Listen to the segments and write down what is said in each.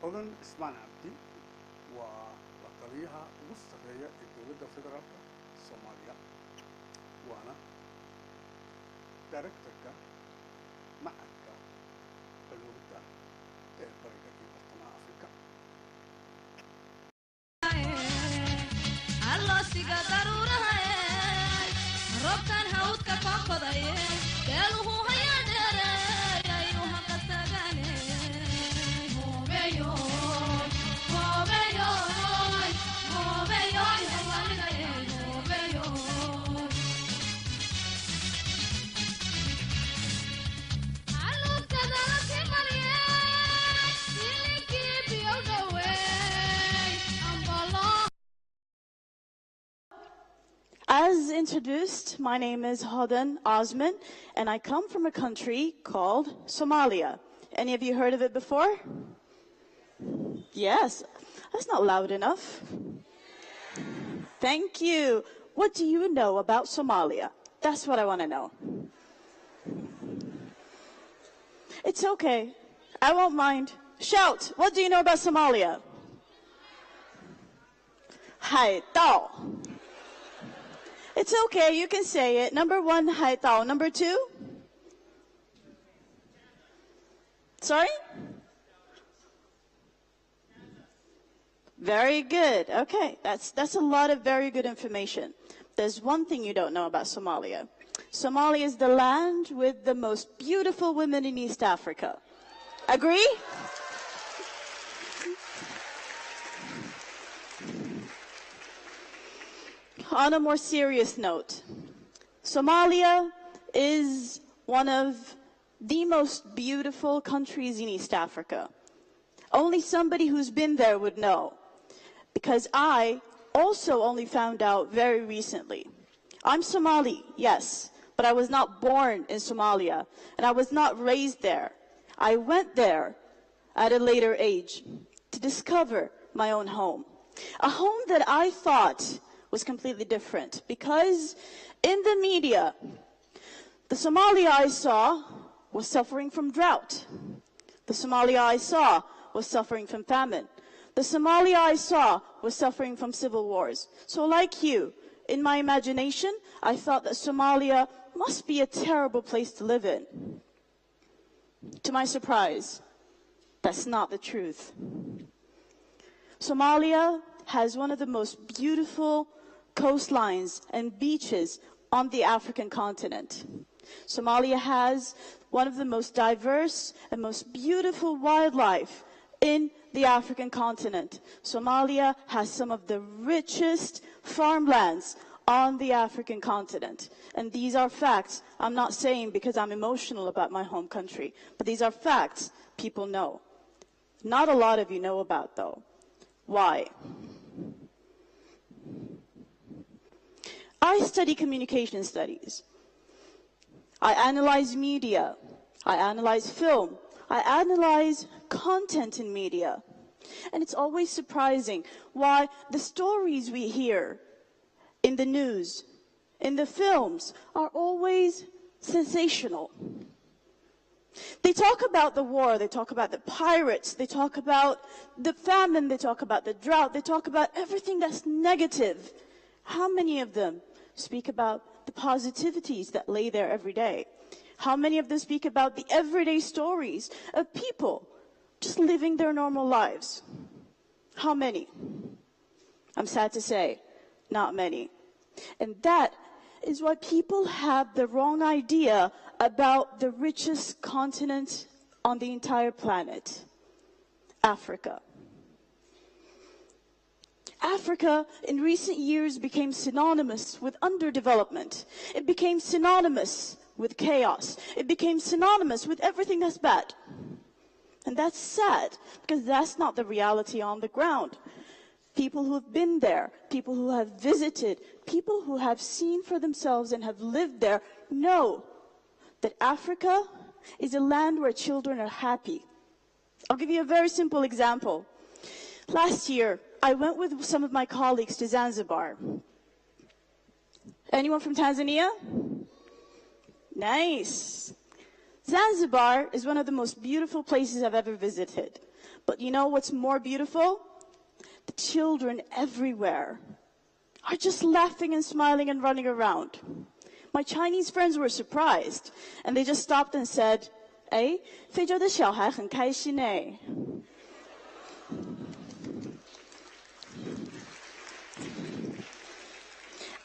Hodan Cusman Cabdi وطليها مستقية الدولة الفدرالية الصومالية وأنا دايركتورك معك بلوغة بريدة في برطمان أفريقيا. الله سيجا ضرورة هاي ربكان هاوت كفاق ضاي قالوا هيا درا يا يوها قصداني هو بيون هو بيون هو بيون هو بيون علو كذا في مريم اللي كيف يوجوي أمبلا. As introduced, my name is Hodan Cusman, and I come from a country called Somalia. Any of you heard of it before? Yes. That's not loud enough. Thank you. What do you know about Somalia? That's what I want to know. It's okay. I won't mind. Shout. What do you know about Somalia? Hai Tao. It's okay, you can say it. Number one, Hai Tao. Number two? Sorry? Very good. Okay, that's a lot of very good information. There's one thing you don't know about Somalia. Somalia is the land with the most beautiful women in East Africa. Agree? On a more serious note, Somalia is one of the most beautiful countries in East Africa. Only somebody who's been there would know, because I also only found out very recently. I'm Somali, yes, but I was not born in Somalia, and I was not raised there. I went there at a later age to discover my own home, a home that I thought was completely different, because in the media, the Somalia I saw was suffering from drought. The Somalia I saw was suffering from famine. The Somalia I saw was suffering from civil wars. So like you, in my imagination, I thought that Somalia must be a terrible place to live in. To my surprise, that's not the truth. Somalia has one of the most beautiful coastlines and beaches on the African continent. Somalia has one of the most diverse and most beautiful wildlife in the African continent. Somalia has some of the richest farmlands on the African continent. And these are facts. I'm not saying because I'm emotional about my home country, but these are facts people know. Not a lot of you know about, though. Why? I study communication studies. I analyze media. I analyze film. I analyze content in media. And it's always surprising why the stories we hear in the news, in the films, are always sensational. They talk about the war, they talk about the pirates, they talk about the famine, they talk about the drought, they talk about everything that's negative. How many of them speak about the positivities that lay there every day? How many of them speak about the everyday stories of people just living their normal lives? How many? I'm sad to say, not many. And that is why people have the wrong idea about the richest continent on the entire planet, Africa. Africa, in recent years, became synonymous with underdevelopment. It became synonymous with chaos. It became synonymous with everything that's bad. And that's sad, because that's not the reality on the ground. People who have been there, people who have visited, people who have seen for themselves and have lived there know that Africa is a land where children are happy. I'll give you a very simple example. Last year, I went with some of my colleagues to Zanzibar. Anyone from Tanzania? Nice. Zanzibar is one of the most beautiful places I've ever visited. But you know what's more beautiful? The children everywhere are just laughing and smiling and running around. My Chinese friends were surprised, and they just stopped and said, "Eh, 非洲的小孩很开心哎."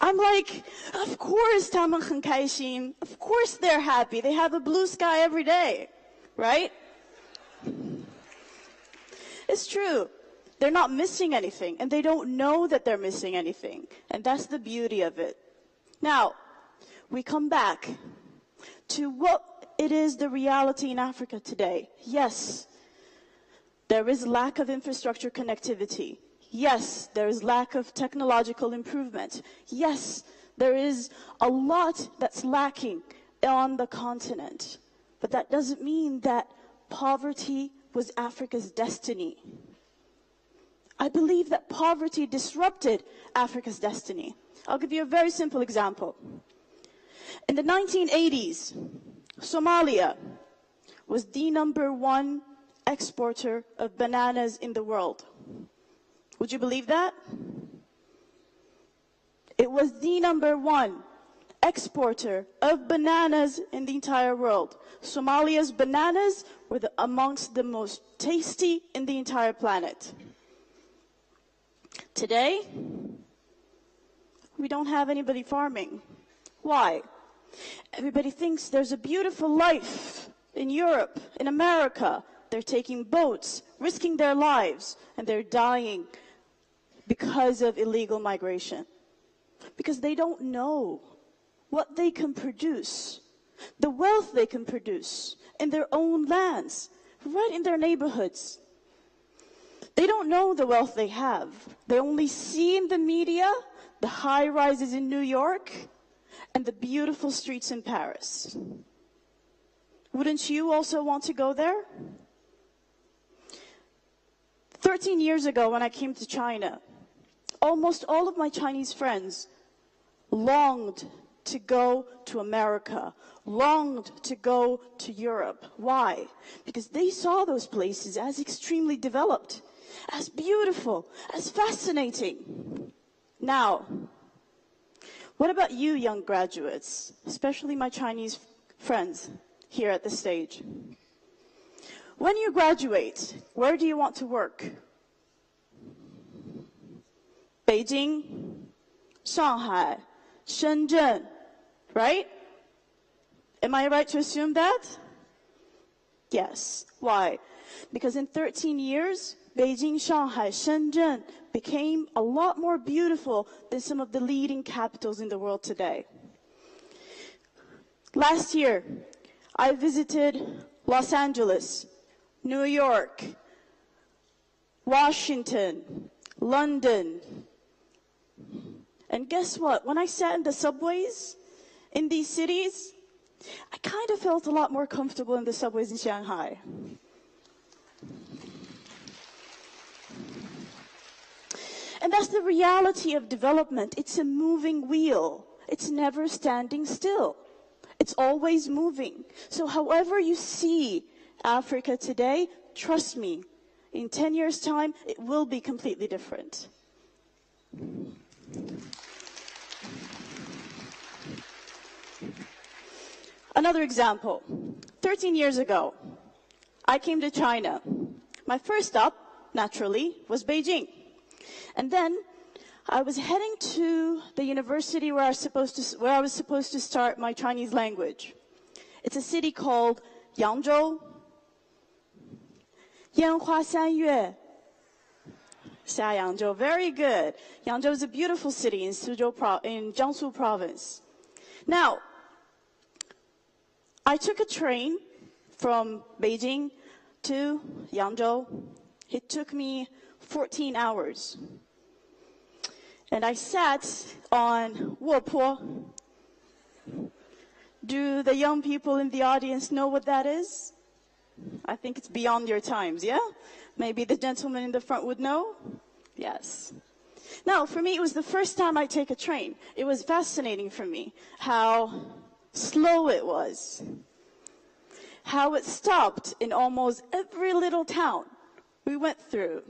I'm like, of course 他们很开心. Of course they're happy. They have a blue sky every day, right? It's true. They're not missing anything, and they don't know that they're missing anything. And that's the beauty of it. Now, we come back to what it is the reality in Africa today. Yes, there is lack of infrastructure connectivity. Yes, there is lack of technological improvement. Yes, there is a lot that's lacking on the continent. But that doesn't mean that poverty was Africa's destiny. I believe that poverty disrupted Africa's destiny. I'll give you a very simple example. In the 1980s, Somalia was the #1 exporter of bananas in the world. Would you believe that? It was the #1 exporter of bananas in the entire world. Somalia's bananas were amongst the most tasty in the entire planet. Today, we don't have anybody farming. Why? Everybody thinks there's a beautiful life in Europe, in America. They're taking boats, risking their lives, and they're dying because of illegal migration. Because they don't know what they can produce, the wealth they can produce in their own lands, right in their neighborhoods. They don't know the wealth they have. They only see in the media the high rises in New York and the beautiful streets in Paris. Wouldn't you also want to go there? 13 years ago when I came to China, almost all of my Chinese friends longed to go to America, longed to go to Europe. Why? Because they saw those places as extremely developed, as beautiful, as fascinating. Now, what about you young graduates, especially my Chinese friends here at the stage? When you graduate, where do you want to work? Beijing, Shanghai, Shenzhen, right? Am I right to assume that? Yes. Why? Because in 13 years, Beijing, Shanghai, Shenzhen became a lot more beautiful than some of the leading capitals in the world today. Last year, I visited Los Angeles, New York, Washington, London. And guess what? When I sat in the subways in these cities, I kind of felt a lot more comfortable in the subways in Shanghai. And that's the reality of development. It's a moving wheel. It's never standing still. It's always moving. So however you see Africa today, trust me, in 10 years' time, it will be completely different. Another example. 13 years ago, I came to China. My first stop, naturally, was Beijing. And then I was heading to the university where I was supposed to start my Chinese language. It's a city called Yangzhou. 烟花三月. Xiayangzhou, very good. Yangzhou is a beautiful city in Jiangsu province. Now, I took a train from Beijing to Yangzhou. It took me 14 hours. And I sat on Wopo. Do the young people in the audience know what that is? I think it's beyond your times, yeah? Maybe the gentleman in the front would know? Yes. Now, for me, it was the first time I take a train. It was fascinating for me how slow it was. how it stopped in almost every little town we went through,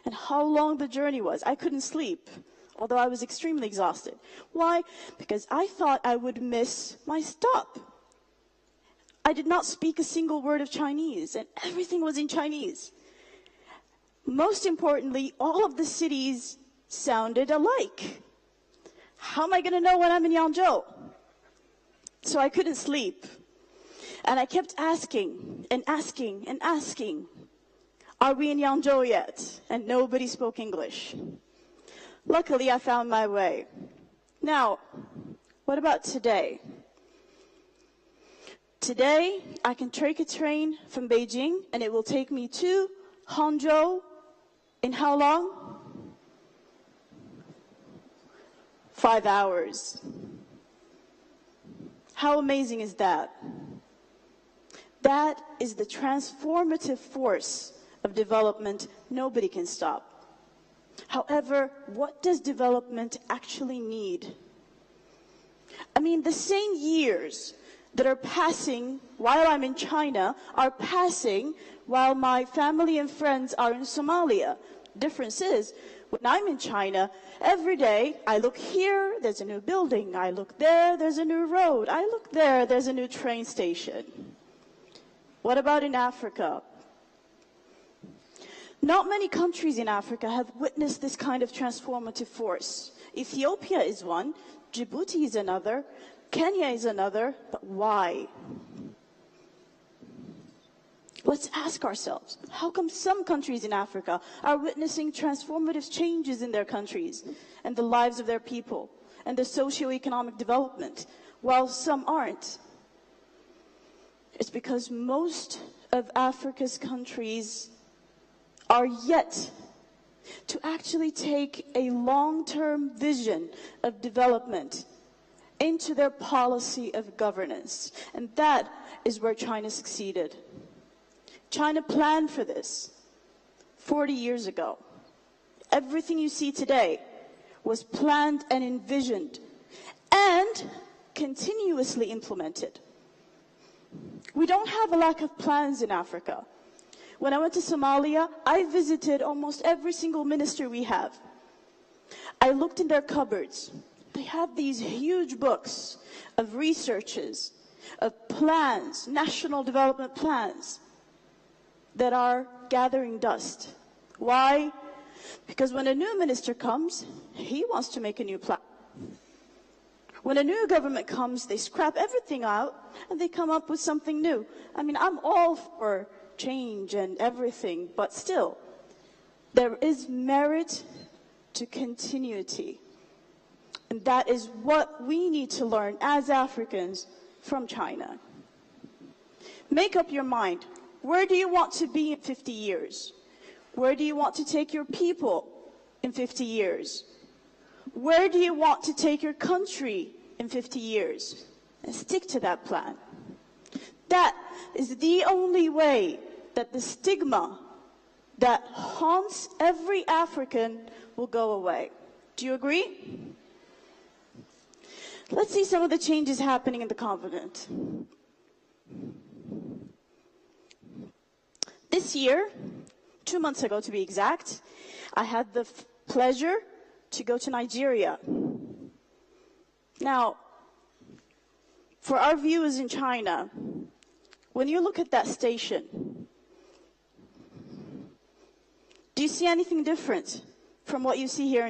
and how long the journey was. I couldn't sleep, although I was extremely exhausted. Why? Because I thought I would miss my stop. I did not speak a single word of Chinese, and everything was in Chinese. Most importantly, all of the cities sounded alike. How am I going to know when I'm in Yangzhou? So I couldn't sleep. And I kept asking and asking and asking, are we in Yangzhou yet? And nobody spoke English. Luckily, I found my way. Now, what about today? Today, I can take a train from Beijing, and it will take me to Hangzhou in how long? 5 hours. How amazing is that? That is the transformative force of development nobody can stop. However, what does development actually need? I mean, the same years that are passing while I'm in China are passing while my family and friends are in Somalia. Difference is, when I'm in China, every day I look here, there's a new building. I look there, there's a new road. I look there, there's a new train station. What about in Africa? Not many countries in Africa have witnessed this kind of transformative force. Ethiopia is one, Djibouti is another, Kenya is another, but why? Let's ask ourselves, how come some countries in Africa are witnessing transformative changes in their countries and the lives of their people and the socio-economic development, while some aren't? It's because most of Africa's countries are yet to actually take a long-term vision of development into their policy of governance. And that is where China succeeded. China planned for this 40 years ago. Everything you see today was planned and envisioned and continuously implemented. We don't have a lack of plans in Africa. When I went to Somalia, I visited almost every single minister we have. I looked in their cupboards. They have these huge books of researches, of plans, national development plans, that are gathering dust. Why? Because when a new minister comes, he wants to make a new plan. When a new government comes, they scrap everything out and they come up with something new. I mean, I'm all for change and everything, but still, there is merit to continuity. And that is what we need to learn as Africans from China. Make up your mind. Where do you want to be in 50 years? Where do you want to take your people in 50 years? Where do you want to take your country in 50 years? And stick to that plan. That is the only way that the stigma that haunts every African will go away. Do you agree? Let's see some of the changes happening in the continent. This year, 2 months ago to be exact, I had the pleasure to go to Nigeria. Now, for our viewers in China, when you look at that station, do you see anything different from what you see here in